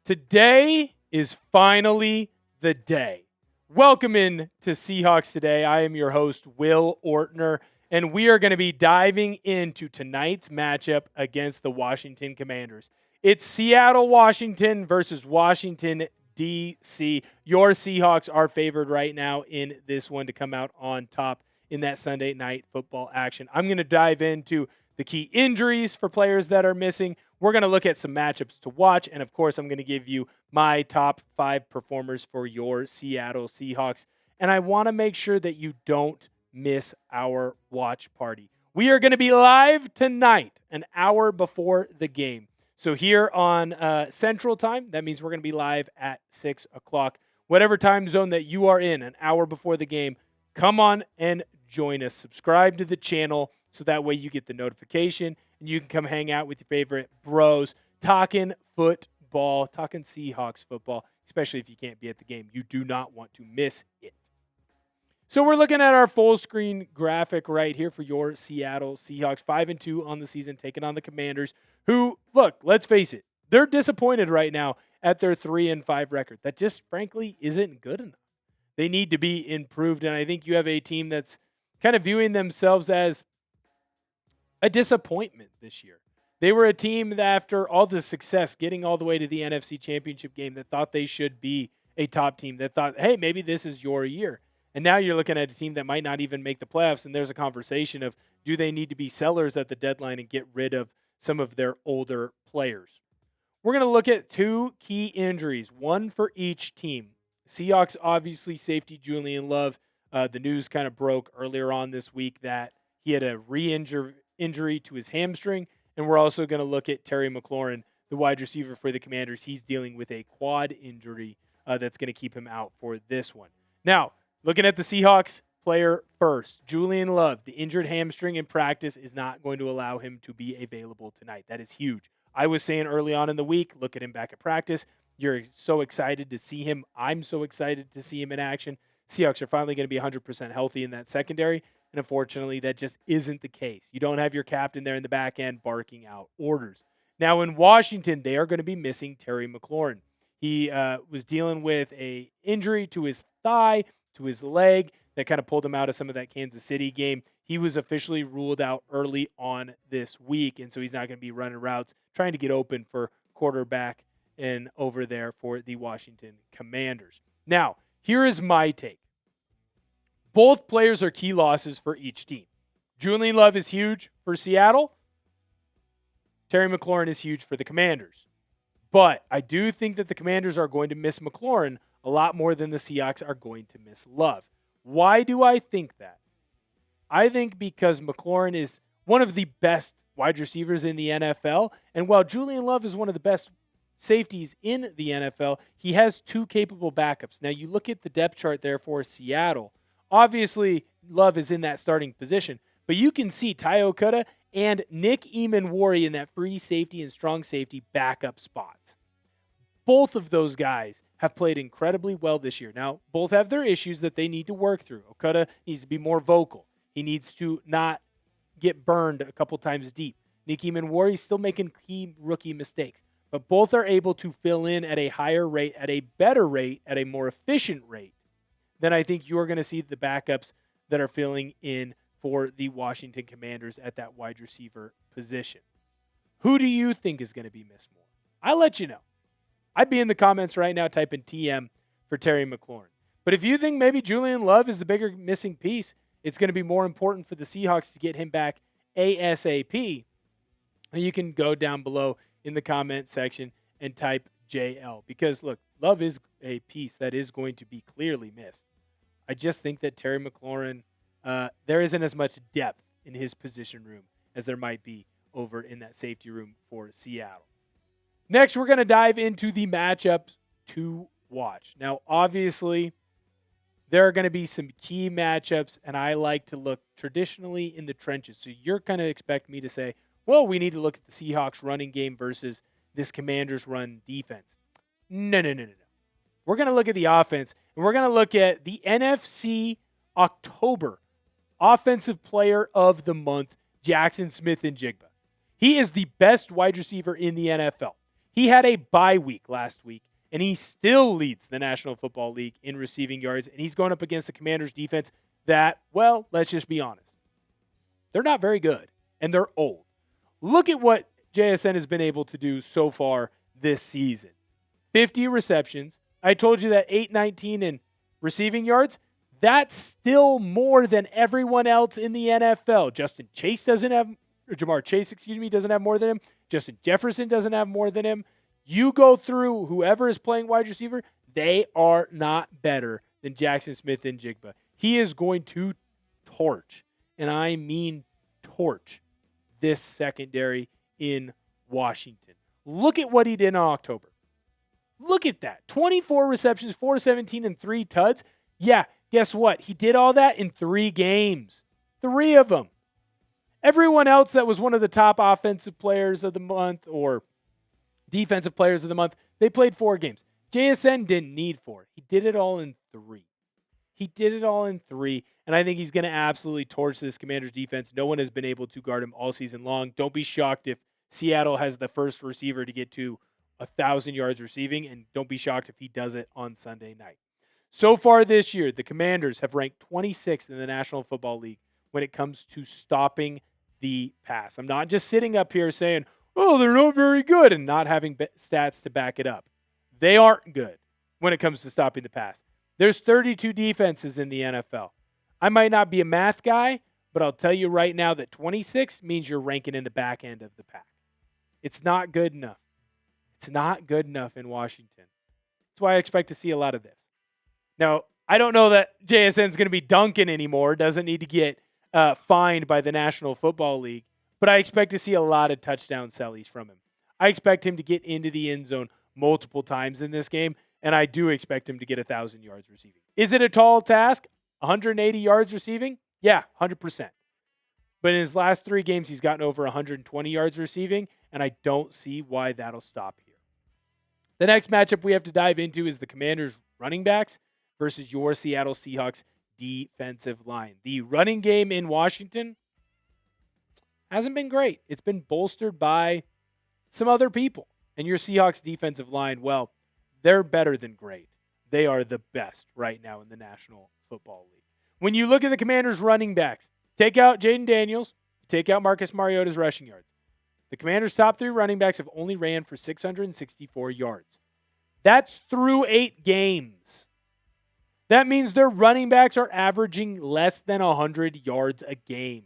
Today is finally the day. Welcome in to Seahawks Today. I am your host, Will Ortner, and we are going to be diving into tonight's matchup against the Washington Commanders. It's Seattle, Washington versus Washington, D.C. Your Seahawks are favored right now in this one to come out on top in that Sunday night football action. I'm going to dive into the key injuries for players that are missing. We're going to look at some matchups to watch, and of course, I'm going to give you my top 5 performers for your Seattle Seahawks. And I want to make sure that you don't miss our watch party. We are going to be live tonight, an hour before the game. So here on Central Time, that means we're going to be live at 6 o'clock. Whatever time zone that you are in, an hour before the game, come on and join us. Subscribe to the channel so that way you get the notification and you can come hang out with your favorite bros talking football, talking Seahawks football, especially if you can't be at the game. You do not want to miss it. So we're looking at our full screen graphic right here for your Seattle Seahawks, 5-2 on the season, taking on the Commanders, who, look, let's face it, they're disappointed right now at their 3-5 record. That just frankly isn't good enough. They need to be improved, and I think you have a team that's kind of viewing themselves as a disappointment this year. They were a team that after all the success, getting all the way to the NFC Championship game, that thought they should be a top team, that thought, hey, maybe this is your year. And now you're looking at a team that might not even make the playoffs, and there's a conversation of, do they need to be sellers at the deadline and get rid of some of their older players? We're going to look at 2 key injuries, one for each team. Seahawks, obviously, safety Julian Love. The news kind of broke earlier on this week that he had a injury to his hamstring. And we're also going to look at Terry McLaurin, the wide receiver for the Commanders. He's dealing with a quad injury that's going to keep him out for this one. Now, looking at the Seahawks player first, Julian Love, the injured hamstring in practice is not going to allow him to be available tonight. That is huge. I was saying early on in the week, look at him back at practice. You're so excited to see him. I'm so excited to see him in action. Seahawks are finally going to be 100% healthy in that secondary, and unfortunately, that just isn't the case. You don't have your captain there in the back end barking out orders. Now, in Washington, they are going to be missing Terry McLaurin. He was dealing with an injury to his thigh, to his leg, that kind of pulled him out of some of that Kansas City game. He was officially ruled out early on this week, and so he's not going to be running routes, trying to get open for quarterback and over there for the Washington Commanders. Now, here is my take. Both players are key losses for each team. Julian Love is huge for Seattle. Terry McLaurin is huge for the Commanders. But I do think that the Commanders are going to miss McLaurin a lot more than the Seahawks are going to miss Love. Why do I think that? I think because McLaurin is one of the best wide receivers in the NFL, and while Julian Love is one of the best safeties in the NFL, he has 2 capable backups. Now, you look at the depth chart there for Seattle. Obviously, Love is in that starting position, but you can see Ty Okuda and Nick Eamon-Wari in that free safety and strong safety backup spots. Both of those guys have played incredibly well this year. Now, both have their issues that they need to work through. Okuda needs to be more vocal. He needs to not get burned a couple times deep. Nick Eamon-Wari is still making key rookie mistakes. But both are able to fill in at a higher rate, at a better rate, at a more efficient rate than I think you're going to see the backups that are filling in for the Washington Commanders at that wide receiver position. Who do you think is going to be missed more? I'll let you know. I'd be in the comments right now typing TM for Terry McLaurin. But if you think maybe Julian Love is the bigger missing piece, it's going to be more important for the Seahawks to get him back ASAP. You can go down below in the comment section and type JL. Because, look, Love is a piece that is going to be clearly missed. I just think that Terry McLaurin, there isn't as much depth in his position room as there might be over in that safety room for Seattle. Next, we're going to dive into the matchups to watch. Now, obviously, there are going to be some key matchups, and I like to look traditionally in the trenches. So you're going to expect me to say, well, we need to look at the Seahawks running game versus this Commanders run defense. No. We're going to look at the offense, and we're going to look at the NFC October Offensive Player of the Month, Jaxon Smith-Njigba. He is the best wide receiver in the NFL. He had a bye week last week, and he still leads the National Football League in receiving yards, and he's going up against the Commanders' defense that, well, let's just be honest. They're not very good, and they're old. Look at what JSN has been able to do so far this season. 50 receptions. I told you that 819 in receiving yards. That's still more than everyone else in the NFL. Jamar Chase, doesn't have more than him. Justin Jefferson doesn't have more than him. You go through whoever is playing wide receiver, they are not better than Jaxon Smith-Njigba. He is going to torch, and I mean torch, this secondary in Washington. Look at what he did in October. Look at that. 24 receptions, 417, and 3 tuds. Yeah, guess what? He did all that in 3 games. 3 of them. Everyone else that was one of the top offensive players of the month or defensive players of the month, they played 4 games. JSN didn't need 4. He did it all in 3. And I think he's going to absolutely torch this Commanders defense. No one has been able to guard him all season long. Don't be shocked if Seattle has the first receiver to get to 1,000 yards receiving, and don't be shocked if he does it on Sunday night. So far this year, the Commanders have ranked 26th in the National Football League when it comes to stopping the pass. I'm not just sitting up here saying, oh, they're not very good, and not having stats to back it up. They aren't good when it comes to stopping the pass. There's 32 defenses in the NFL. I might not be a math guy, but I'll tell you right now that 26 means you're ranking in the back end of the pack. It's not good enough. It's not good enough in Washington. That's why I expect to see a lot of this. Now, I don't know that JSN is going to be dunking anymore. Doesn't need to get fined by the National Football League. But I expect to see a lot of touchdown sellies from him. I expect him to get into the end zone multiple times in this game, and I do expect him to get 1,000 yards receiving. Is it a tall task? 180 yards receiving? Yeah, 100%. But in his last 3 games, he's gotten over 120 yards receiving, and I don't see why that'll stop here. The next matchup we have to dive into is the Commanders' running backs versus your Seattle Seahawks defensive line. The running game in Washington hasn't been great. It's been bolstered by some other people. And your Seahawks defensive line, well, they're better than great. They are the best right now in the National Football League. When you look at the Commanders' running backs, take out Jaden Daniels, take out Marcus Mariota's rushing yards. The Commanders' top 3 running backs have only ran for 664 yards. That's through 8 games. That means their running backs are averaging less than 100 yards a game.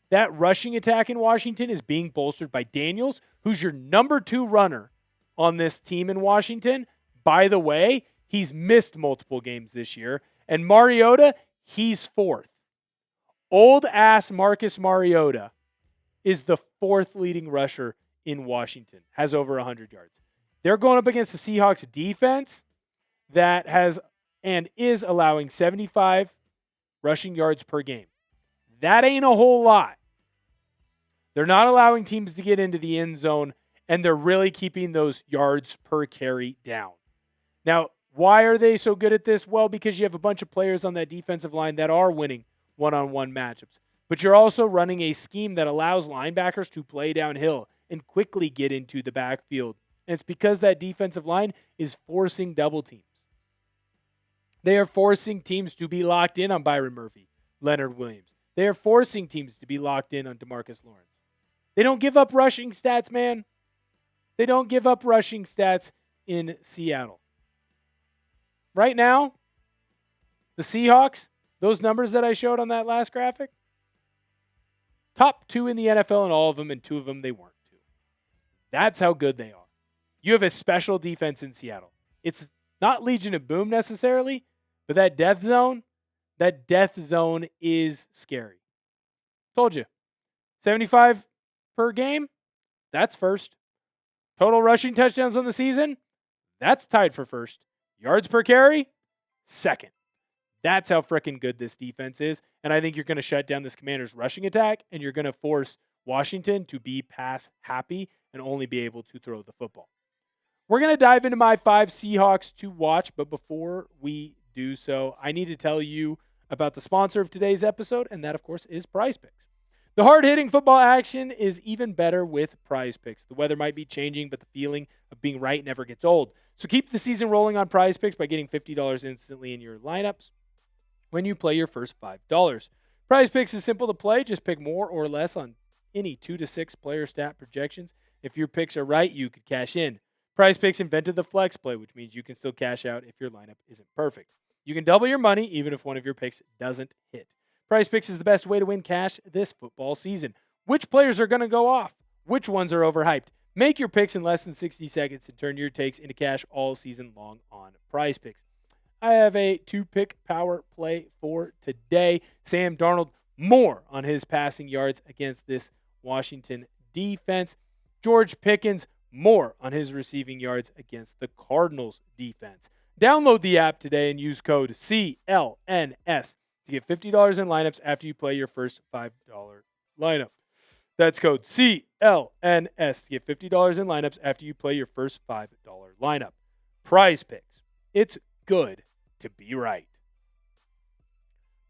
That rushing attack in Washington is being bolstered by Daniels, who's your number 2 runner on this team in Washington. By the way, he's missed multiple games this year. And Mariota, he's 4th. Old-ass Marcus Mariota is the 4th leading rusher in Washington, has over 100 yards. They're going up against the Seahawks defense that has and is allowing 75 rushing yards per game. That ain't a whole lot. They're not allowing teams to get into the end zone, and they're really keeping those yards per carry down. Now, why are they so good at this? Well, because you have a bunch of players on that defensive line that are winning one-on-one matchups. But you're also running a scheme that allows linebackers to play downhill and quickly get into the backfield. And it's because that defensive line is forcing double teams. They are forcing teams to be locked in on Byron Murphy, Leonard Williams. They are forcing teams to be locked in on DeMarcus Lawrence. They don't give up rushing stats, man. They don't give up rushing stats in Seattle. Right now, the Seahawks, those numbers that I showed on that last graphic, top 2 in the NFL in all of them, and 2 of them they weren't 2. That's how good they are. You have a special defense in Seattle. It's not Legion of Boom necessarily, but that death zone is scary. Told you. 75 per game, that's first. Total rushing touchdowns on the season, that's tied for first. Yards per carry, second. That's how freaking good this defense is. And I think you're going to shut down this Commanders' rushing attack, and you're going to force Washington to be pass happy and only be able to throw the football. We're going to dive into my 5 Seahawks to watch, but before we do so, I need to tell you about the sponsor of today's episode, and that, of course, is PrizePicks. The hard-hitting football action is even better with PrizePicks. The weather might be changing, but the feeling of being right never gets old. So keep the season rolling on PrizePicks by getting $50 instantly in your lineups when you play your first $5. PrizePicks is simple to play. Just pick more or less on any 2 to 6 player stat projections. If your picks are right, you could cash in. PrizePicks invented the flex play, which means you can still cash out if your lineup isn't perfect. You can double your money even if one of your picks doesn't hit. PrizePicks is the best way to win cash this football season. Which players are going to go off? Which ones are overhyped? Make your picks in less than 60 seconds and turn your takes into cash all season long on PrizePicks. I have a 2-pick power play for today. Sam Darnold, more on his passing yards against this Washington defense. George Pickens, more on his receiving yards against the Cardinals defense. Download the app today and use code CLNS to get $50 in lineups after you play your first $5 lineup. That's code CLNS to get $50 in lineups after you play your first $5 lineup. PrizePicks. It's good to be right.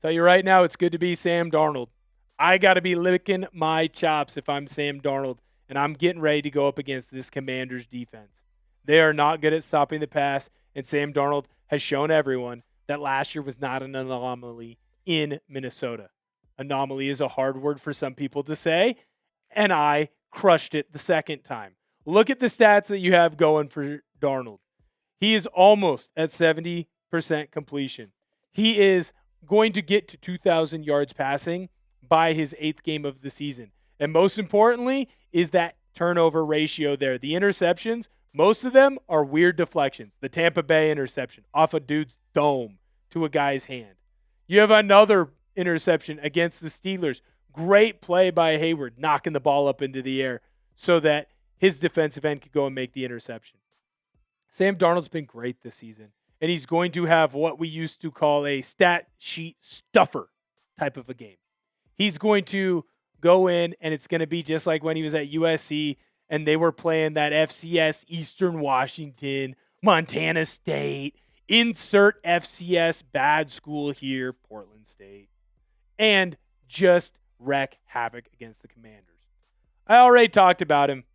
Tell you right now, it's good to be Sam Darnold. I got to be licking my chops if I'm Sam Darnold, and I'm getting ready to go up against this Commanders defense. They are not good at stopping the pass, and Sam Darnold has shown everyone that last year was not an anomaly in Minnesota. Anomaly is a hard word for some people to say, and I crushed it the second time. Look at the stats that you have going for Darnold. He is almost at 70% completion. He is going to get to 2,000 yards passing by his 8th game of the season. And most importantly is that turnover ratio there. The interceptions, most of them are weird deflections. The Tampa Bay interception off a dude's dome to a guy's hand. You have another interception against the Steelers. Great play by Hayward, knocking the ball up into the air so that his defensive end could go and make the interception. Sam Darnold's been great this season, and he's going to have what we used to call a stat sheet stuffer type of a game. He's going to go in, and it's going to be just like when he was at USC, and they were playing that FCS Eastern Washington, Montana State, insert FCS bad school here, Portland State, and just wreak havoc against the Commanders. I already talked about him.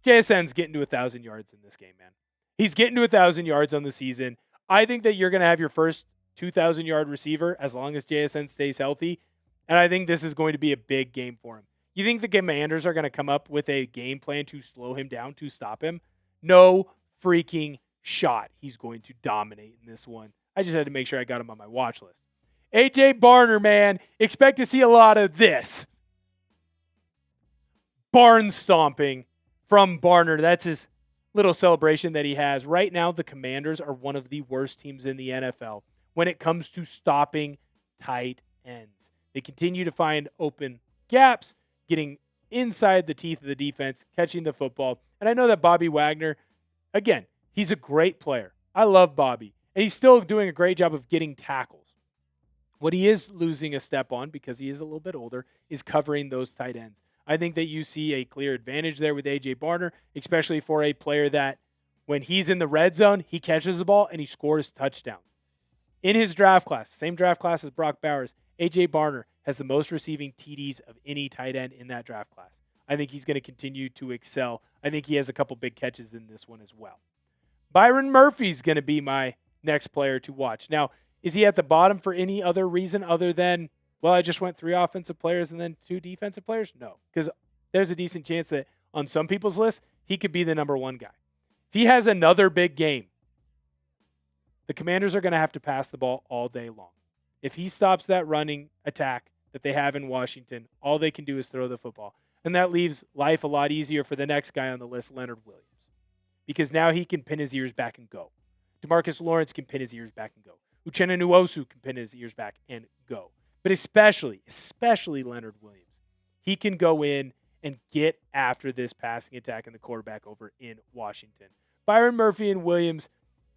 JSN's getting to 1,000 yards in this game, man. He's getting to 1,000 yards on the season. I think that you're going to have your first 2,000-yard receiver as long as JSN stays healthy, and I think this is going to be a big game for him. You think the Commanders are going to come up with a game plan to slow him down, to stop him? No freaking shot. He's going to dominate in this one. I just had to make sure I got him on my watch list. AJ Barner, man, expect to see a lot of this. Barn stomping from Barner. That's his little celebration that he has. Right now, the Commanders are one of the worst teams in the NFL when it comes to stopping tight ends. They continue to find open gaps, getting inside the teeth of the defense, catching the football. And I know that Bobby Wagner, again, he's a great player. I love Bobby. And he's still doing a great job of getting tackles. What he is losing a step on, because he is a little bit older, is covering those tight ends. I think that you see a clear advantage there with A.J. Barner, especially for a player that when he's in the red zone, he catches the ball and he scores touchdowns. In his draft class, same draft class as Brock Bowers, A.J. Barner has the most receiving TDs of any tight end in that draft class. I think he's going to continue to excel. I think he has a couple big catches in this one as well. Byron Murphy's going to be my next player to watch. Now, is he at the bottom for any other reason other than, well, I just went 3 offensive players and then 2 defensive players? No, because there's a decent chance that on some people's list, he could be the number 1 guy. If he has another big game, the Commanders are going to have to pass the ball all day long. If he stops that running attack that they have in Washington, all they can do is throw the football. And that leaves life a lot easier for the next guy on the list, Leonard Williams, because now he can pin his ears back and go. DeMarcus Lawrence can pin his ears back and go. Uchenna Nwosu can pin his ears back and go. But especially Leonard Williams. He can go in and get after this passing attack and the quarterback over in Washington. Byron Murphy and Williams,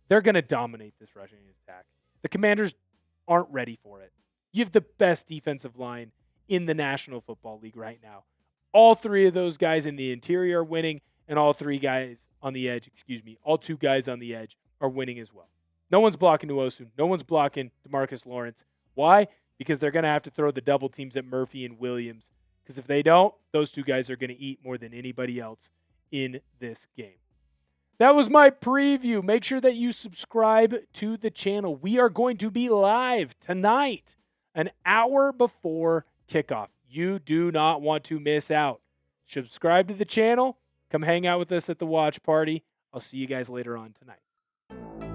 they're going to dominate this rushing attack. The Commanders aren't ready for it. You have the best defensive line in the National Football League right now. All 3 of those guys in the interior are winning, and all 2 guys on the edge are winning as well. No one's blocking Nwosu. No one's blocking DeMarcus Lawrence. Why? Because they're going to have to throw the double teams at Murphy and Williams Because if they don't, those two guys are going to eat more than anybody else in this game. That was my preview. Make sure that you subscribe to the channel. We are going to be live tonight, an hour before kickoff. You do not want to miss out. Subscribe to the channel. Come hang out with us at the watch party. I'll see you guys later on tonight.